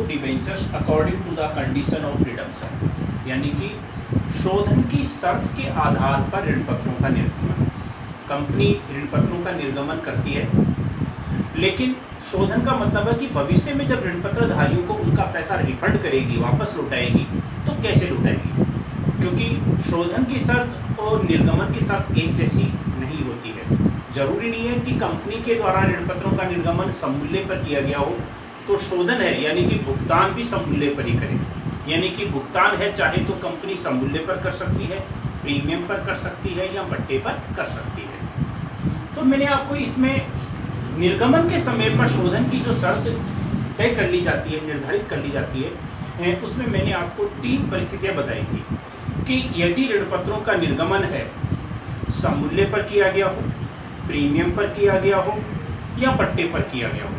Debentures according to the condition of redemption, यानी कि शोधन की शर्त के आधार पर ऋण पत्रों का निर्गमन। कंपनी ऋण पत्रों का निर्गमन करती है, लेकिन शोधन का मतलब है कि भविष्य में जब ऋण पत्रधारियों को उनका पैसा रिफंड करेगी, वापस लौटाएगी, तो कैसे लौटाएगी, क्योंकि शोधन की शर्त और निर्गमन की शर्त एक जैसी नहीं होती है। जरूरी नहीं है कि कंपनी के द्वारा ऋण पत्रों का निर्गमन सममूल्य पर किया गया हो तो शोधन है, यानी कि भुगतान भी सममूल्य पर ही करें। यानी कि भुगतान है चाहे तो कंपनी सममूल्य पर कर सकती है, प्रीमियम पर कर सकती है या बट्टे पर कर सकती है। तो मैंने आपको इसमें निर्गमन के समय पर शोधन की जो शर्त तय कर ली जाती है, निर्धारित कर ली जाती है, उसमें मैंने आपको 3 परिस्थितियां बताई थी कि यदि ऋण पत्रों का निर्गमन है सममूल्य पर किया गया हो, प्रीमियम पर किया गया हो या बट्टे पर किया गया हो,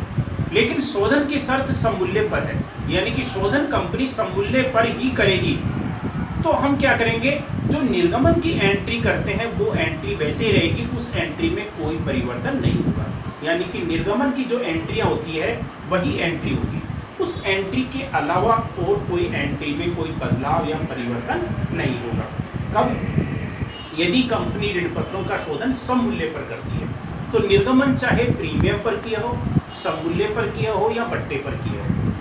लेकिन शोधन की शर्त सममूल्य पर है, यानी कि शोधन कंपनी सममूल्य पर ही करेगी, तो हम क्या करेंगे, जो निर्गमन की एंट्री करते हैं वो एंट्री वैसे ही रहेगी, उस एंट्री में कोई परिवर्तन नहीं होगा। यानी कि निर्गमन की जो एंट्रियां होती है वही एंट्री होगी, उस एंट्री के अलावा और कोई एंट्री में कोई बदलाव या परिवर्तन नहीं होगा। कब? यदि कंपनी ऋण पत्रों का शोधन सममूल्य पर करती है, तो निर्गमन चाहे प्रीमियम पर किया हो, सममूल्य पर किया हो या बट्टे पर किया हो।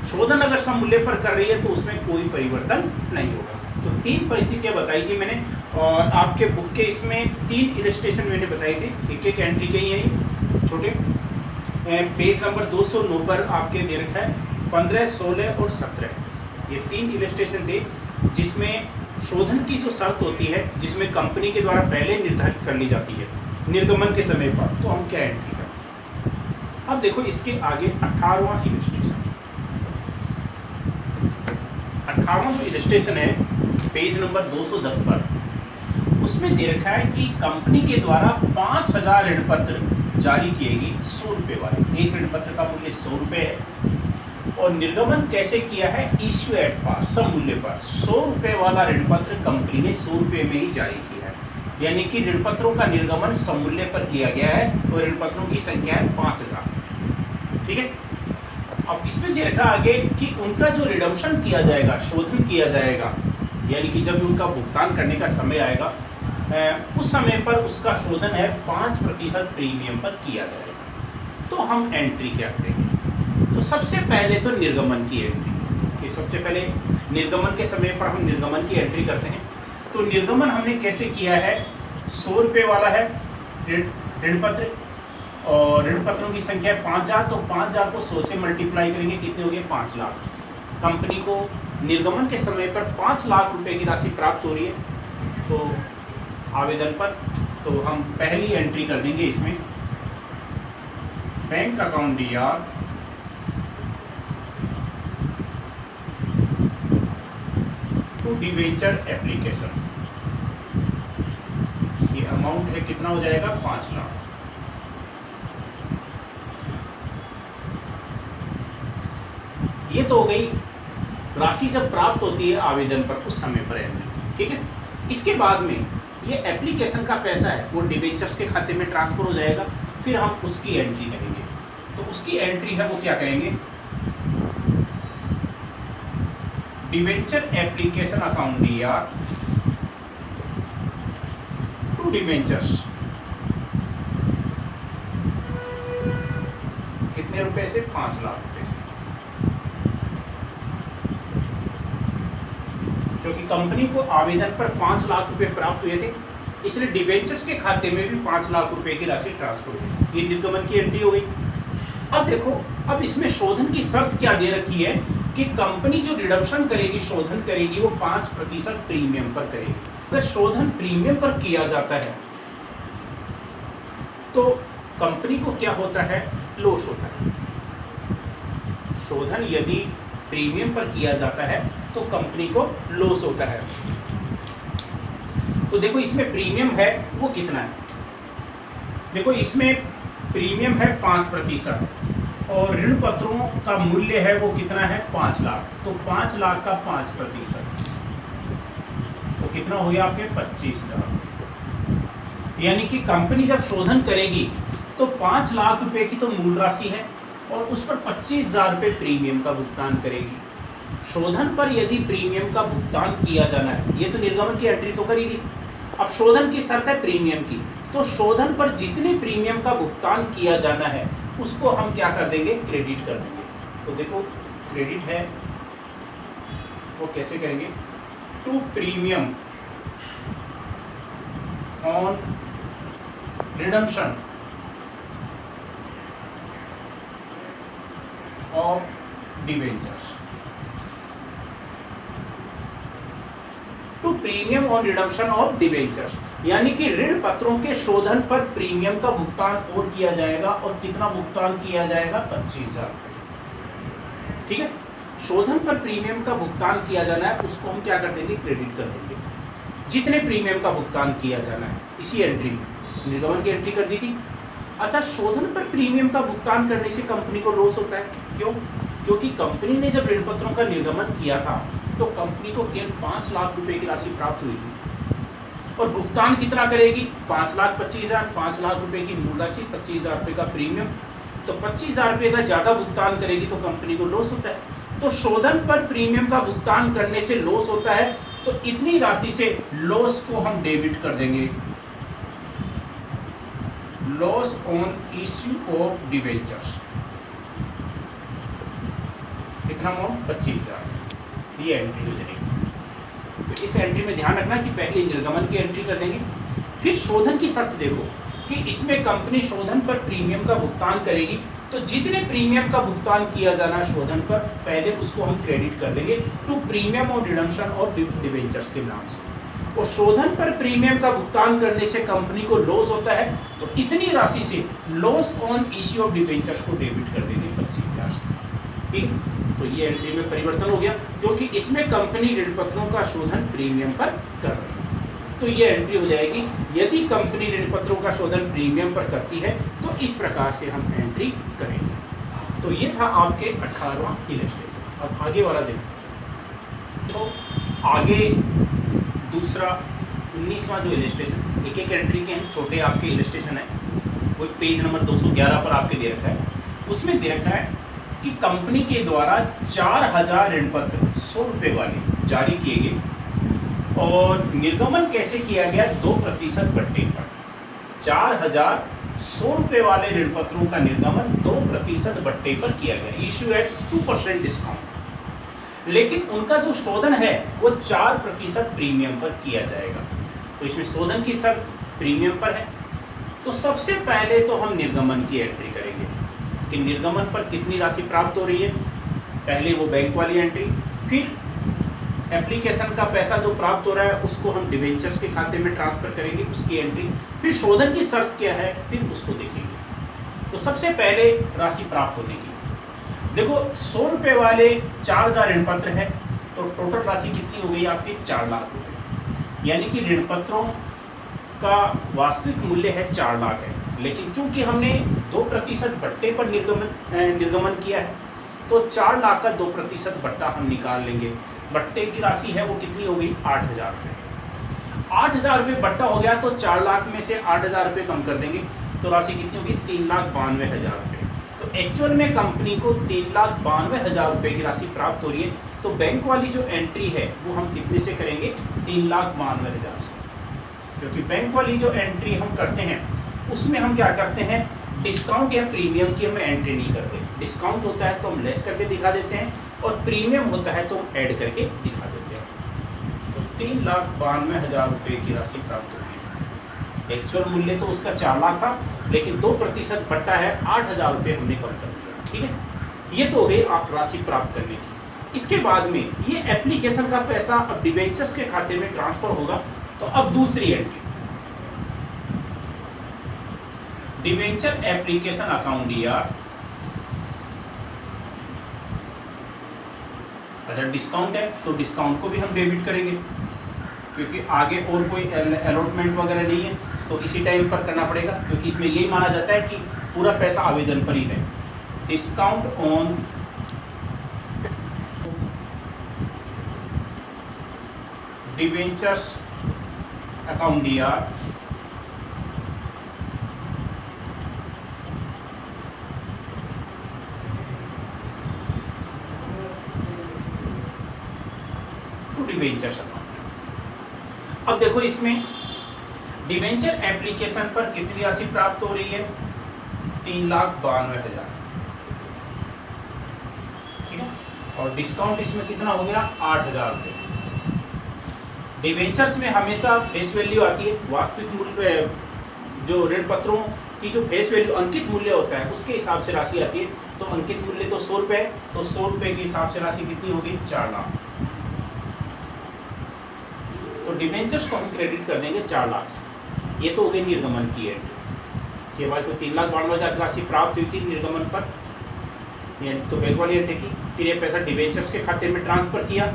शोधन अगर सममूल्य पर कर रही है तो उसमें कोई परिवर्तन नहीं होगा। तो 3 परिस्थितियां बताई थी मैंने, और आपके बुक के इसमें 3 इलस्ट्रेशन मैंने बताए थे, एक एंट्री के ही हैं छोटे। पेज नंबर 209 पर आपके दे रखा है 15, 16 और 17। ये 3 इलस्ट्रेशन थे जिसमें शोधन की जो शर्त होती है, जिसमें कंपनी के द्वारा पहले निर्धारित कर ली जाती है निर्गमन के समय पर, तो हम क्या एंट्री करते हैं। अब देखो इसके आगे 18वां इलस्ट्रेशन। 18वां जो इलस्ट्रेशन है पेज नंबर 210 पर, उसमें दे रखा है कि कंपनी के द्वारा 5000 ऋण पत्र जारी किएगी 100 रुपये वाले। एक ऋण पत्र का मूल्य 100 रुपये है और निर्गमन कैसे किया है, इश्यू एट पार, सममूल्य पर 100 रुपये वाला ऋण पत्र कंपनी ने 100 रुपये में ही जारी किया है, यानी कि ऋण पत्रों का निर्गमन सममूल्य पर किया गया है और ऋण पत्रों की संख्या है 5000। ठीक है। अब इसमें दे रखा आगे कि उनका जो रिडम्पशन किया जाएगा, शोधन किया जाएगा, यानी कि जब उनका भुगतान करने का समय आएगा, उस समय पर उसका शोधन है 5% प्रीमियम पर किया जाएगा। तो हम एंट्री क्या करेंगे, तो सबसे पहले तो निर्गमन की एंट्री, कि सबसे पहले निर्गमन के समय पर हम निर्गमन की एंट्री करते हैं। तो निर्गमन हमने कैसे किया है, 100 रुपये वाला है ऋण पत्र और ऋण पत्रों की संख्या है 5000, तो 5000 को 100 से मल्टीप्लाई करेंगे, कितने हो गए, 5 लाख। कंपनी को निर्गमन के समय पर 5 लाख रुपए की राशि प्राप्त हो रही है, तो आवेदन पर तो हम पहली एंट्री कर देंगे इसमें, bank account DR to debenture application. ये अमाउंट है, कितना हो जाएगा, 5 लाख। ये तो हो गई राशि जब प्राप्त होती है आवेदन पर, उस समय पर एंट्री। ठीक है। इसके बाद में ये एप्लीकेशन का पैसा है वो डिबेंचर्स के खाते में ट्रांसफर हो जाएगा, फिर हम उसकी एंट्री करेंगे। तो उसकी एंट्री है वो क्या करेंगे, debenture application account DR to debentures, कितने रुपए से, 5 लाख रुपए से, क्योंकि कंपनी को आवेदन पर 5 लाख रुपए प्राप्त हुए थे, इसलिए डिबेंचर्स के खाते में भी 5 लाख रुपए की राशि ट्रांसफर हुई। ये निर्गमन की एंट्री हो गई। अब देखो, अब इसमें शोधन की शर्त क्या दे रखी है कि कंपनी जो रिडम्पशन करेगी, शोधन करेगी, वो 5% प्रीमियम पर करेगी। अगर शोधन प्रीमियम पर किया जाता है तो कंपनी को क्या होता है, लॉस होता है। शोधन यदि प्रीमियम पर किया जाता है तो कंपनी को लॉस होता है। तो देखो इसमें प्रीमियम है वो कितना है, देखो इसमें प्रीमियम है 5% और ऋण पत्रों का मूल्य है वो कितना है, 5 लाख। तो 5 लाख का 5% तो कितना हो गया आपके, 25,000। यानी कि कंपनी जब शोधन करेगी तो 5 लाख रुपए की तो मूल राशि है, और उस पर 25,000 रुपये प्रीमियम का भुगतान करेगी। शोधन पर यदि प्रीमियम का भुगतान किया जाना है, ये तो निर्गमन की एंट्री तो करी थी, अब शोधन की शर्त है प्रीमियम की, तो शोधन पर जितने प्रीमियम का भुगतान किया जाना है उसको हम क्या कर देंगे, क्रेडिट कर देंगे। तो देखो क्रेडिट है वो कैसे करेंगे, to premium on redemption of debentures, to premium on redemption of debentures, यानी कि ऋण पत्रों के शोधन पर प्रीमियम का भुगतान और किया जाएगा, और कितना भुगतान किया जाएगा, 25,000। ठीक है, शोधन पर प्रीमियम का भुगतान किया जाना है उसको हम क्या कर देंगे, क्रेडिट कर देंगे। जितने प्रीमियम का भुगतान किया जाना है, इसी एंट्री में निर्गमन की एंट्री कर दी थी। अच्छा, शोधन पर प्रीमियम का भुगतान करने से कंपनी को लॉस होता है, क्यों? क्योंकि कंपनी ने जब ऋण पत्रों का निर्गमन किया था तो कंपनी को केवल 5 लाख रुपए की राशि प्राप्त हुई थी, और भुगतान कितना करेगी, 5,25,000, 5 लाख रुपए की मूल राशि, 25,000 रुपये का प्रीमियम, तो 25,000 रुपये का ज़्यादा भुगतान करेगी तो कंपनी को लॉस होता है। तो शोधन पर प्रीमियम का भुगतान करने से लॉस होता है, तो इतनी राशि से लॉस को हम डेबिट कर देंगे, loss on issue of debentures, कितना अमाउंट, 25,000, ये एंट्री हो जाएगी। तो इस एंट्री में ध्यान रखना कि पहले निर्गमन की एंट्री कर देंगे, फिर शोधन की शर्त देखो कि इसमें कंपनी शोधन पर प्रीमियम का भुगतान करेगी, तो जितने प्रीमियम का भुगतान किया जाना है शोधन पर, पहले उसको हम क्रेडिट कर देंगे टू प्रीमियम और रिडम्पशन ऑफ डिबेंचर्स के नाम से। और शोधन पर प्रीमियम का भुगतान करने से कंपनी को लॉस होता है, तो इतनी राशि से loss on issue of debentures को डेबिट कर देंगे 25,000 से। ठीक, तो ये एंट्री में परिवर्तन हो गया, क्योंकि इसमें कंपनी ऋण पत्रों का शोधन प्रीमियम पर कर रही है। तो ये एंट्री हो जाएगी, यदि कंपनी ऋण पत्रों का शोधन प्रीमियम पर करती है तो इस प्रकार से हम एंट्री करेंगे। तो ये था आपके 18वां इलस्ट्रेशन। अब आगे वाला देखो, तो आगे दूसरा 19वां जो इलस्ट्रेशन, एक एक एंट्री के हैं, छोटे आपके इलस्ट्रेशन है, वो पेज नंबर 211 पर आपके दे रखा है। उसमें दे रखा है कि कंपनी के द्वारा 4,000 ऋण पत्र 100 रुपये वाले जारी किए गए, और निर्गमन कैसे किया गया, 2% बट्टे पर। 4,100 रुपये वाले ऋण पत्रों का निर्गमन 2% बट्टे पर किया गया, इशू एट 2% डिस्काउंट। लेकिन उनका जो शोधन है वो 4% प्रीमियम पर किया जाएगा। तो इसमें शोधन की शर्त प्रीमियम पर है। तो सबसे पहले तो हम निर्गमन की एंट्री करेंगे कि निर्गमन पर कितनी राशि प्राप्त हो रही है, पहले वो बैंक वाली एंट्री, फिर एप्लीकेशन का पैसा जो प्राप्त हो रहा है उसको हम डिबेंचर्स के खाते में ट्रांसफर करेंगे, उसकी एंट्री, फिर शोधन की शर्त क्या है फिर उसको देखेंगे। तो सबसे पहले राशि प्राप्त होने की देखो, 100 रुपये वाले 4,000 ऋण पत्र है, तो टोटल राशि कितनी हो गई आपकी, 4 लाख रुपये। यानी कि ऋण पत्रों का वास्तविक मूल्य है 4 लाख है, लेकिन चूंकि हमने 2% बट्टे पर निर्गमन किया है, तो 4 लाख का 2% बट्टा हम निकाल लेंगे। बट्टे की राशि है वो कितनी हो गई, 8,000 रुपये। 8,000 रुपये बट्टा हो गया, तो 4 लाख में से 8,000 रुपये कम कर देंगे, तो राशि कितनी होगी, 3,92,000 रुपये। तो एक्चुअल में कंपनी को 3,92,000 रुपये की राशि प्राप्त हो रही है। तो बैंक वाली जो एंट्री है वो हम कितने से करेंगे, 3,92,000 से, क्योंकि बैंक वाली जो एंट्री हम करते हैं उसमें हम क्या करते हैं, डिस्काउंट या प्रीमियम की हम एंट्री नहीं करते। डिस्काउंट होता है तो हम लेस करके दिखा देते हैं, और प्रीमियम होता है तो हम ऐड करके दिखा देते हैं। तो 3,92,000 रुपये की राशि प्राप्त होगी। एक्चुअल मूल्य तो उसका 4 लाख था, लेकिन 2% बट्टा है, 8,000 रुपये हमने कम कर दिया। ठीक है, ये तो हो गई आप राशि प्राप्त करने की। इसके बाद में ये एप्लीकेशन का पैसा अब डिबेंचर्स के खाते में ट्रांसफर होगा। तो अब दूसरी एंट्री, डिबेंचर एप्लीकेशन अकाउंट दिया। अच्छा, डिस्काउंट है तो डिस्काउंट को भी हम डेबिट करेंगे, क्योंकि आगे और कोई अलॉटमेंट वगैरह नहीं है, तो इसी टाइम पर करना पड़ेगा, क्योंकि इसमें यही माना जाता है कि पूरा पैसा आवेदन पर ही है। डिस्काउंट ऑन डिबेंचर्स अकाउंट दिया, डिबेंचर्स अकाउंट। अब देखो इसमें डिबेंचर एप्लीकेशन पर कितनी राशि प्राप्त हो रही है, 3,92,000, ठीक है, और डिस्काउंट इसमें कितना हो गया, 8,000 रुपये। डिबेंचर्स में हमेशा फेस वैल्यू आती है, वास्तविक मूल्य जो ऋण पत्रों की जो फेस वैल्यू अंकित मूल्य होता है उसके हिसाब से राशि आती है। तो अंकित मूल्य तो 100 रुपये, तो 100 रुपये के हिसाब से राशि कितनी होगी, 4 लाख। तो डिबेंचर्स को हम क्रेडिट कर देंगे 4 लाख से। ये तो हो गई निर्गमन की एंट्री कि हमारे को 3,92,000 राशि प्राप्त हुई थी निर्गमन पर, तो बैंक वाली एंट्री की। फिर ये पैसा डिबेंचर्स के खाते में ट्रांसफर किया,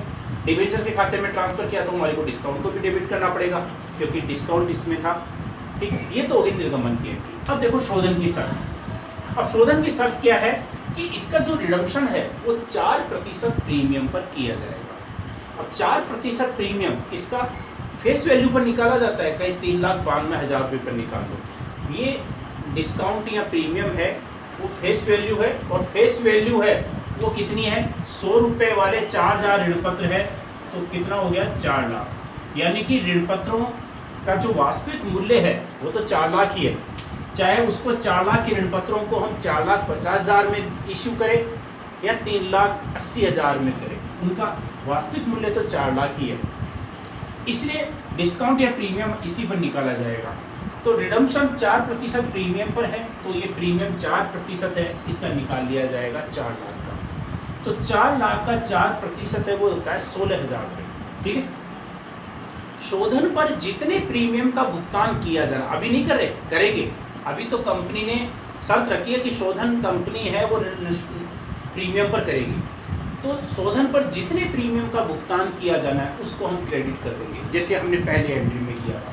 डिबेंचर के खाते में ट्रांसफर किया तो हमारे को डिस्काउंट को भी डेबिट करना पड़ेगा क्योंकि डिस्काउंट इसमें था, ठीक है। ये तो हो गई निर्गमन की एंट्री। अब देखो शोधन की शर्त। अब शोधन की शर्त क्या है कि इसका जो रिडम्पशन है वो 4% प्रीमियम पर किया जाएगा। अब 4% प्रीमियम इसका फेस वैल्यू पर निकाला जाता है, कहीं 3,92,000 रुपये पर निकाल लो। ये डिस्काउंट या प्रीमियम है वो फेस वैल्यू है, और फेस वैल्यू है वो कितनी है, 100 रुपये वाले 4,000 ऋण पत्र है तो कितना हो गया, 4 लाख। यानी कि ऋण पत्रों का जो वास्तविक मूल्य है वो तो 4 लाख ही है, चाहे उसको 4 लाख के ऋण पत्रों को हम 4,50,000 में इश्यू करें या 3,80,000 में करें, उनका वास्तविक मूल्य तो 4 लाख ही है। इसलिए डिस्काउंट या प्रीमियम इसी पर निकाला जाएगा। तो रिडम्पशन 4% प्रीमियम पर है, तो ये प्रीमियम 4% है, इसका निकाल लिया जाएगा 4 लाख का। तो 4 लाख का 4% है वो होता है 16,000 रुपये, ठीक है। शोधन पर जितने प्रीमियम का भुगतान किया जाना, अभी नहीं कर रहे, करेंगे। अभी तो कंपनी ने शर्त रखी है कि शोधन कंपनी है वो प्रीमियम पर करेगी, तो शोधन पर जितने प्रीमियम का भुगतान किया जाना है उसको हम क्रेडिट कर देंगे, जैसे हमने पहले एंट्री में किया था।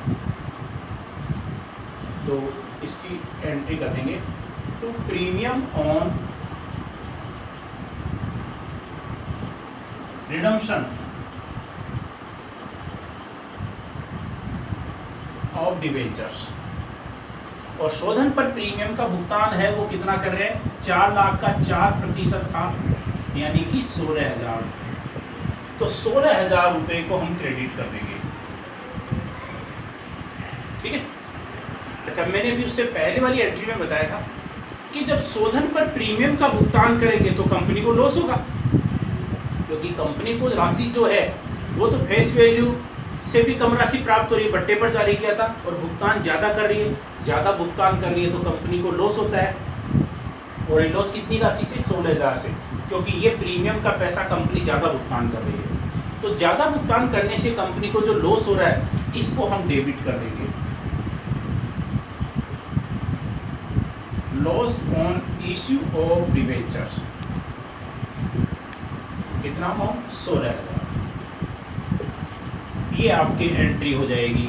तो इसकी एंट्री कर देंगे to premium on redemption of debentures. और शोधन पर प्रीमियम का भुगतान है वो कितना कर रहे हैं, 4 लाख का 4% था, यानी कि 16,000। तो 16,000 रुपये को हम क्रेडिट कर देंगे, ठीक है। अच्छा, मैंने भी उससे पहले वाली एंट्री में बताया था कि जब शोधन पर प्रीमियम का भुगतान करेंगे तो कंपनी को लॉस होगा, क्योंकि कंपनी को राशि जो है वो तो फेस वैल्यू से भी कम राशि प्राप्त हो रही है, बट्टे पर जारी किया था, और भुगतान ज़्यादा कर रही है, ज़्यादा भुगतान कर रही है तो कंपनी को लॉस होता है। और ये लॉस कितनी राशि से, 16,000 से, क्योंकि ये प्रीमियम का पैसा कंपनी ज़्यादा भुगतान कर रही है। तो ज़्यादा भुगतान करने से कंपनी को जो लॉस हो रहा है इसको हम डेबिट कर देंगे, loss on issue of debentures. कितना अमाउंट, 16,000। ये आपकी एंट्री हो जाएगी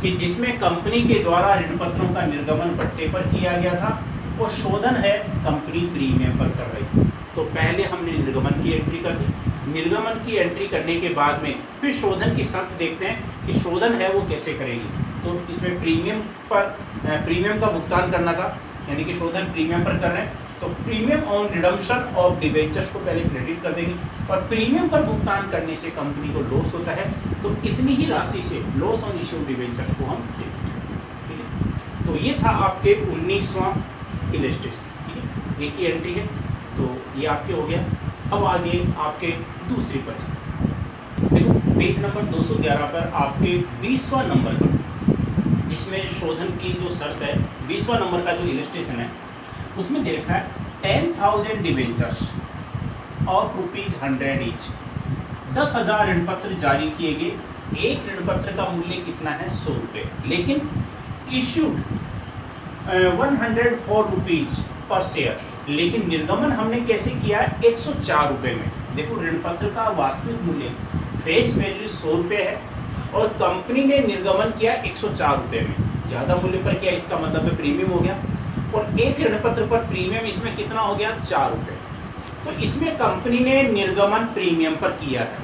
कि जिसमें कंपनी के द्वारा ऋण पत्रों का निर्गमन पट्टे पर किया गया था और शोधन है कंपनी प्रीमियम पर कर रही। तो पहले हमने निर्गमन की एंट्री कर दी, निर्गमन की एंट्री करने के बाद में फिर शोधन की शर्त देखते हैं कि शोधन है वो कैसे करेगी। तो इसमें प्रीमियम का भुगतान करना था, यानी कि शोधन प्रीमियम पर कर रहे हैं, तो premium on redemption of debentures को पहले क्रेडिट कर देंगे, और प्रीमियम पर भुगतान करने से कंपनी को लॉस होता है तो इतनी ही राशि से लॉस ऑन इश्यू डिबेंचर्स को हम देंगे, ठीक है। तो ये था आपके 19वां इलस्ट्रेशन, ठीक है, एक ही एंट्री है, तो ये आपके हो गया। अब आगे आपके दूसरी परिस्थिति देखो, पेज नंबर 211 पर आपके 20वां नंबर पर, जिसमें शोधन की जो शर्त है, 20वां नंबर का जो इलस्ट्रेशन है उसमें दे रखा है 10,000 डिबेंचर्स और ₹100 ईच। 10,000 ऋण पत्र जारी किए गए, एक ऋण पत्र का मूल्य कितना है, 100 रुपये, लेकिन इश्यूड 104 रुपीज पर शेयर। लेकिन निर्गमन हमने कैसे किया है, 104 रुपये में। देखो, ऋण पत्र का वास्तविक मूल्य फेस वैल्यू 100 रुपये है और कंपनी ने निर्गमन किया 104 रुपये में, ज़्यादा मूल्य पर किया, इसका मतलब प्रीमियम हो गया। और एक ऋण पत्र पर प्रीमियम इसमें कितना हो गया, 4 रुपये। तो इसमें कंपनी ने निर्गमन प्रीमियम पर किया है,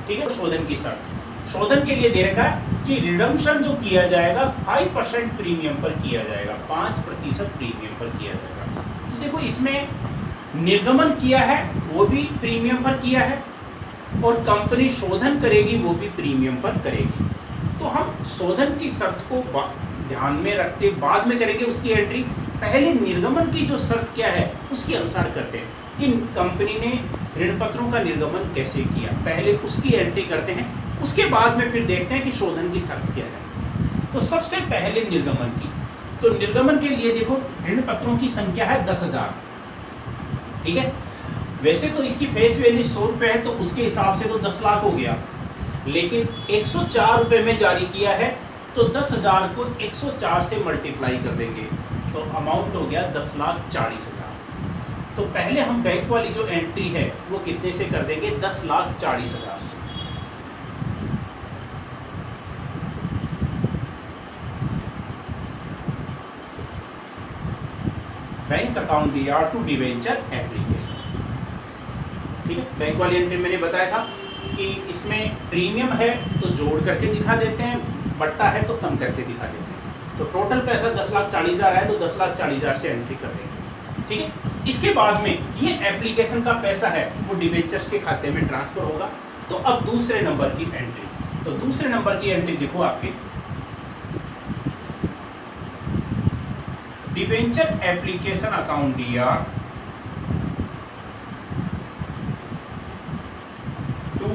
ठीक है। शोधन की शर्त, शोधन के लिए दे रखा है कि रिडम्पशन जो किया जाएगा 5% प्रीमियम पर किया जाएगा, 5% प्रीमियम पर किया जाएगा। तो देखो, इसमें निर्गमन किया है वो भी प्रीमियम पर किया है और कंपनी शोधन करेगी वो भी प्रीमियम पर करेगी। तो हम शोधन की शर्त को ध्यान में रखते बाद में करेंगे उसकी एंट्री, पहले निर्गमन की जो शर्त क्या है उसके अनुसार करते हैं कि कंपनी ने ऋण पत्रों का निर्गमन कैसे किया, पहले उसकी एंट्री करते हैं, उसके बाद में फिर देखते हैं कि शोधन की शर्त क्या है। तो सबसे पहले निर्गमन की, तो निर्गमन के लिए देखो ऋण पत्रों की संख्या है 10,000, ठीक है। वैसे तो इसकी फेस वैल्यू 100 रुपये है, तो उसके हिसाब से तो 10 लाख हो गया, लेकिन 104 रुपये में जारी किया है, तो 10,000 को 104 से मल्टीप्लाई कर देंगे, तो अमाउंट हो गया 10,40,000। तो पहले हम बैंक वाली जो एंट्री है वो कितने से कर देंगे, 10,40,000 से। Bank account DR to debenture application, ठीक है। बैंक वाली एंट्री मैंने बताया था कि इसमें प्रीमियम है तो जोड़ करके दिखा देते हैं, बट्टा है तो कम करके दिखा देते हैं। तो टोटल पैसा 10,40,000 है, तो 10,40,000 से एंट्री कर देंगे, ठीक है। इसके बाद में ये एप्लीकेशन का पैसा है वो डिवेंचर्स के खाते में ट्रांसफर होगा। तो अब दूसरे नंबर की एंट्री, तो दूसरे नंबर की एंट्री देखो आपके debenture application account DR to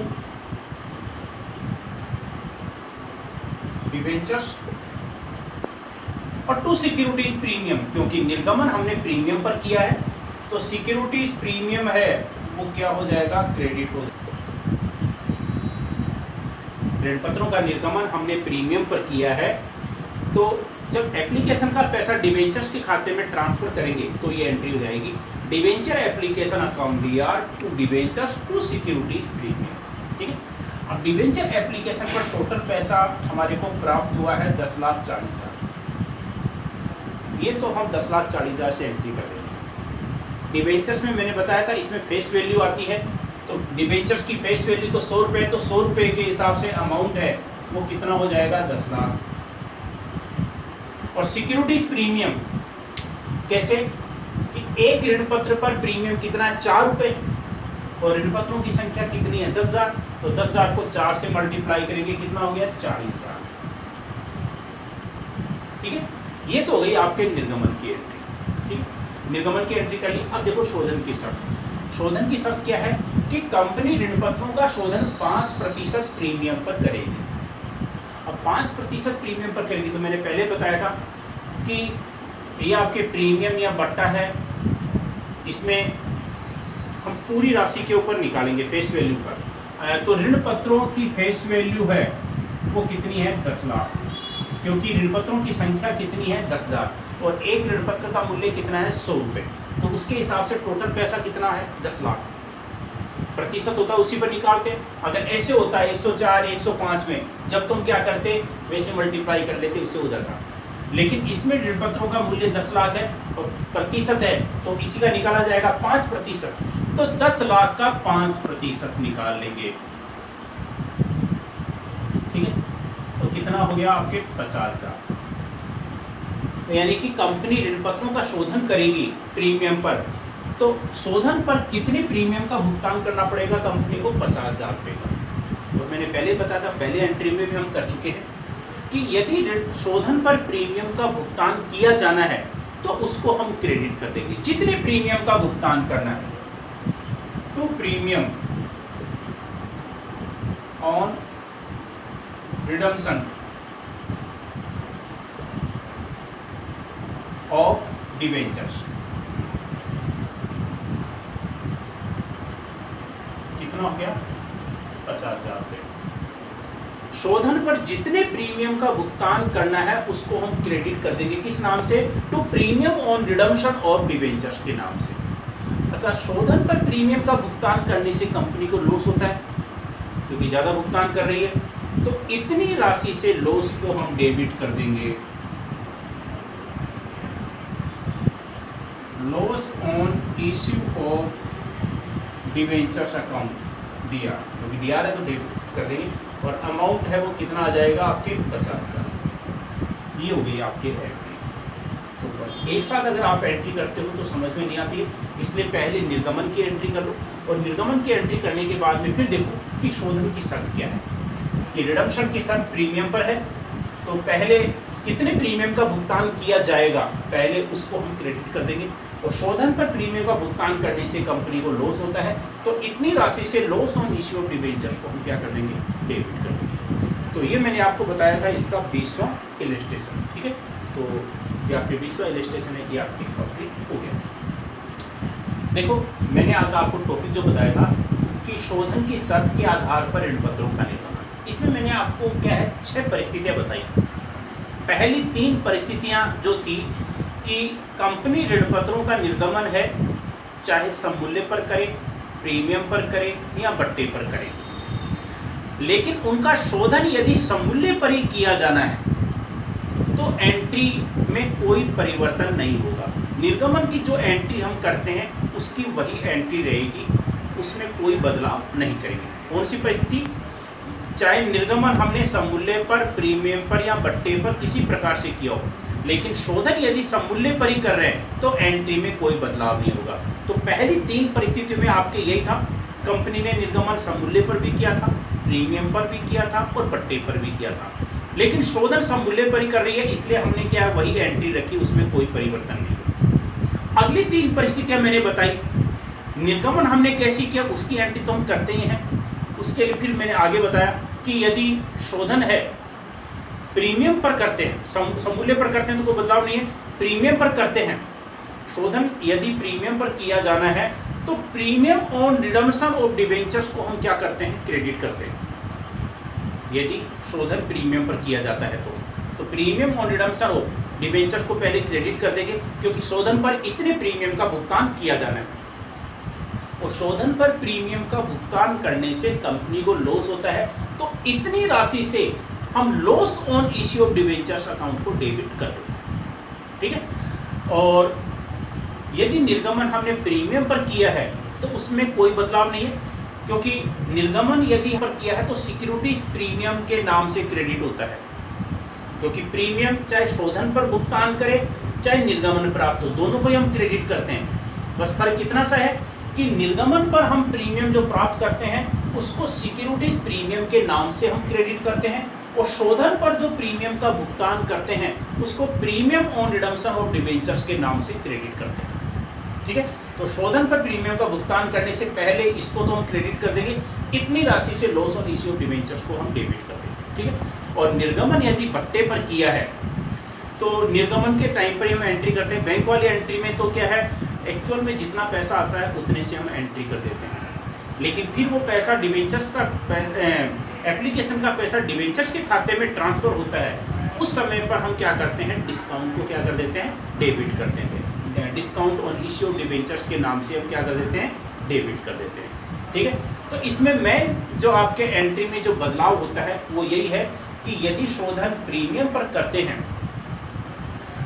debentures और टू सिक्योरिटीज प्रीमियम, क्योंकि निर्गमन हमने प्रीमियम पर किया है तो सिक्योरिटीज प्रीमियम है वो क्या हो जाएगा, क्रेडिट हो जाएगा। ऋण पत्रों का निर्गमन हमने प्रीमियम पर किया है, तो जब एप्लीकेशन का पैसा डिवेंचर्स के खाते में ट्रांसफर करेंगे तो ये एंट्री हो जाएगी debenture application account DR to debentures to securities premium, ठीक है। अब डिवेंचर एप्लीकेशन पर टोटल पैसा हमारे को प्राप्त हुआ है 10,40,000, ये तो हम 10,40,000 से एंट्री कर देंगे। डिवेंचर्स में मैंने बताया था इसमें फेस वैल्यू आती है, तो डिवेंचर्स की फेस वैल्यू तो 100 रुपये, तो 100 रुपये के हिसाब से अमाउंट है वो कितना हो जाएगा, 10 लाख। और सिक्योरिटीज प्रीमियम कैसे कि एक ऋण पत्र पर प्रीमियम कितना है, 4 रुपये, और ऋण पत्रों की संख्या कितनी है, 10,000, तो 10,000 को 4 से मल्टीप्लाई करेंगे, कितना हो गया, 40,000, ठीक है। ये तो हो गई आपके निर्गमन की एंट्री, ठीक है। निर्गमन की एंट्री कर ली। अब देखो शोधन की शर्त, शोधन की शर्त क्या है कि कंपनी ऋण पत्रों का शोधन 5% प्रीमियम पर करेगी। अब 5% प्रीमियम पर करेगी, तो मैंने पहले बताया था कि ये आपके प्रीमियम या बट्टा है, इसमें हम पूरी राशि के ऊपर निकालेंगे फेस वैल्यू पर। तो ऋण पत्रों की फेस वैल्यू है वो कितनी है, 10 लाख, क्योंकि ऋण पत्रों की संख्या कितनी है, 10,000, और एक ऋण पत्र का मूल्य कितना है, 100 रुपये, तो उसके हिसाब से टोटल पैसा कितना है, 10 लाख। प्रतिशत होता है उसी पर निकालते। अगर ऐसे होता है 104, 105 में, जब तुम क्या करते वैसे मल्टीप्लाई कर लेते, उससे हो जाता। लेकिन इसमें ऋण पत्रों का मूल्य 10 लाख है और प्रतिशत है, तो इसी का निकाला जाएगा 5%, तो 10 लाख का 5% निकाल लेंगे, ठीक है। तो कितना हो गया आपके 50,000। तो यानी कि कंपनी ऋण पत्रों का शोधन करेगी प्रीमियम पर, तो शोधन पर कितने प्रीमियम का भुगतान करना पड़ेगा कंपनी को, 50,000 रुपये का। तो मैंने पहले बताया था, पहले एंट्री में भी हम कर चुके हैं कि यदि शोधन पर प्रीमियम का भुगतान किया जाना है तो उसको हम क्रेडिट कर देंगे, जितने प्रीमियम का भुगतान करना है। तो premium on redemption of debentures, कितना हो गया, 50,000 रुपये। शोधन पर जितने प्रीमियम का भुगतान करना है उसको हम क्रेडिट कर देंगे, किस नाम से, to premium on redemption of debentures के नाम से। अच्छा, शोधन पर प्रीमियम का भुगतान करने से कंपनी को लॉस होता है क्योंकि ज़्यादा भुगतान कर रही है, तो इतनी राशि से लॉस को हम डेबिट कर देंगे, loss on issue of debentures account DR, क्योंकि डीआर है तो डेबिट कर देंगे, और अमाउंट है वो कितना आ जाएगा आपके 50,000। ये हो गई आपकी एंट्री। तो एक साथ अगर आप एंट्री करते हो तो समझ में नहीं आती है, इसलिए पहले निर्गमन की एंट्री कर लो, और निर्गमन की एंट्री करने के बाद में फिर देखो कि शोधन की शर्त क्या है, कि रिडम्पशन की शर्त प्रीमियम पर है, तो पहले कितने प्रीमियम का भुगतान किया जाएगा पहले उसको हम क्रेडिट कर देंगे, और शोधन पर प्रीमियम का भुगतान करने से कंपनी को लॉस होता है, तो इतनी राशि से loss on issue of debentures को हम क्या कर देंगे, डेबिट कर देंगे। तो ये मैंने आपको बताया था इसका 20वां इलस्ट्रेशन, ठीक है। तो ये आपके 20वां इलस्ट्रेशन है, ये आपकी कंप्लीट हो गया। देखो मैंने आज आपको टॉपिक जो बताया था कि शोधन की शर्त के आधार पर ऋण पत्रों का निर्गमन, इसमें मैंने आपको क्या है 6 परिस्थितियां बताई। पहली 3 परिस्थितियां जो थी कि कंपनी ऋण पत्रों का निर्गमन है चाहे सममूल्य पर करे, प्रीमियम पर करे या बट्टे पर करे, लेकिन उनका शोधन यदि सममूल्य पर ही किया जाना है तो एंट्री में कोई परिवर्तन नहीं होगा। निर्गमन की जो एंट्री हम करते हैं उसकी वही एंट्री रहेगी, उसमें कोई बदलाव नहीं करेंगे। कौन सी परिस्थिति, चाहे निर्गमन हमने सममूल्य पर, प्रीमियम पर या बट्टे पर किसी प्रकार से किया हो, लेकिन शोधन यदि सममूल्य पर ही कर रहे हैं तो एंट्री में कोई बदलाव नहीं होगा। तो पहली 3 परिस्थितियों में आपके यही था, कंपनी ने निर्गमन सममूल्य पर भी किया था, प्रीमियम पर भी किया था और बट्टे पर भी किया था, लेकिन शोधन सममूल्य पर ही कर रही है, इसलिए हमने क्या वही एंट्री रखी, उसमें कोई परिवर्तन नहीं हुआ। अगली 3 परिस्थितियां मैंने बताई, निर्गमन हमने कैसी किया उसकी एंट्री तो हम करते ही हैं, उसके लिए फिर मैंने आगे बताया कि यदि शोधन है प्रीमियम पर करते हैं, सममूल्य पर करते हैं तो कोई बदलाव नहीं है, प्रीमियम पर करते हैं, शोधन यदि प्रीमियम पर किया जाना है तो premium on redemption of debentures को हम क्या करते हैं, क्रेडिट करते हैं। यदि शोधन प्रीमियम पर किया जाता है तो premium on redemption of debentures को पहले क्रेडिट कर देंगे, क्योंकि शोधन पर इतने प्रीमियम का भुगतान किया जाना है, और शोधन पर प्रीमियम का भुगतान करने से कंपनी को लॉस होता है, तो इतनी राशि से हम loss on issue of debentures account को डेबिट कर देते हैं, ठीक है। और यदि निर्गमन हमने प्रीमियम पर किया है तो उसमें कोई बदलाव नहीं है, क्योंकि निर्गमन यदि पर किया है तो सिक्योरिटीज प्रीमियम के नाम से क्रेडिट होता है, क्योंकि प्रीमियम चाहे शोधन पर भुगतान करे चाहे निर्गमन प्राप्त हो, दोनों को ही हम क्रेडिट करते हैं। बस फर्क इतना सा है कि निर्गमन पर हम प्रीमियम जो प्राप्त करते हैं उसको सिक्योरिटीज प्रीमियम के नाम से हम क्रेडिट करते हैं, और शोधन पर जो प्रीमियम का भुगतान करते हैं उसको premium on redemption of debentures के नाम से क्रेडिट करते हैं, ठीक है। तो शोधन पर प्रीमियम का भुगतान करने से पहले इसको तो हम क्रेडिट कर देंगे, इतनी राशि से loss on issue of debentures को हम डेबिट कर देंगे, ठीक है। और निर्गमन यदि बट्टे पर किया है तो निर्गमन के टाइम पर हम एंट्री करते हैं। बैंक वाली एंट्री में तो क्या है, एक्चुअल में जितना पैसा आता है उतने से हम एंट्री कर देते हैं, लेकिन फिर वो पैसा डिबेंचर्स का एप्लीकेशन का पैसा डिबेंचर्स के खाते में ट्रांसफर होता है, उस समय पर हम क्या करते हैं, डिस्काउंट को क्या कर देते हैं, डेबिट कर देते हैं। Discount on issue of debentures के नाम से हम क्या कर देते हैं, डेबिट कर देते हैं, ठीक है। तो इसमें मैं जो आपके एंट्री में जो बदलाव होता है वो यही है कि यदि शोधन प्रीमियम पर करते हैं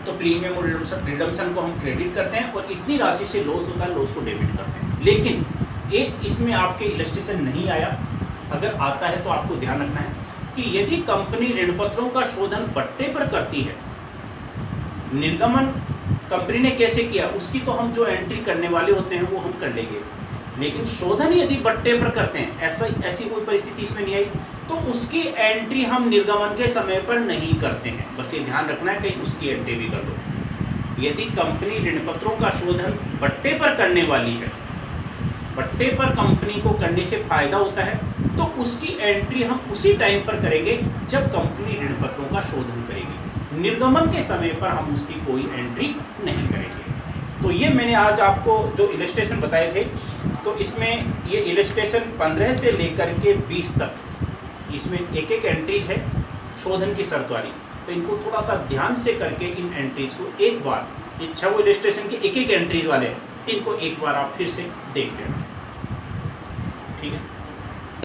तो प्रीमियम और रिडम्पशन को हम क्रेडिट करते हैं, और इतनी राशि से लॉस होता है, लॉस को डेबिट करते हैं। लेकिन एक इसमें आपके इलस्ट्रेशन नहीं आया, अगर आता है तो आपको ध्यान रखना है कि यदि कंपनी ऋणपत्रों का शोधन बट्टे पर करती है, निर्गमन कंपनी ने कैसे किया उसकी तो हम जो एंट्री करने वाले होते हैं वो हम कर लेंगे, लेकिन शोधन यदि बट्टे पर करते हैं, ऐसी कोई परिस्थिति इसमें नहीं आई, तो उसकी एंट्री हम निर्गमन के समय पर नहीं करते हैं। बस ये ध्यान रखना है कहीं उसकी एंट्री भी कर दो। यदि कंपनी ऋणपत्रों का शोधन बट्टे पर करने वाली है, बट्टे पर कंपनी को करने से फायदा होता है, तो उसकी एंट्री हम उसी टाइम पर करेंगे जब कंपनी ऋणपत्रों का शोधन करेगी। निर्गमन के समय पर हम उसकी कोई एंट्री नहीं करेंगे। तो ये मैंने आज आपको जो इलस्ट्रेशन बताए थे, तो इसमें ये इलस्ट्रेशन 15 से लेकर के 20 तक, इसमें एक एक एंट्रीज है शोधन की शर्त वाली, तो इनको थोड़ा सा ध्यान से करके इन एंट्रीज को एक बार, ये 6 इलस्ट्रेशन के एक एक एंट्रीज वाले, इनको एक बार आप फिर से देख लेना।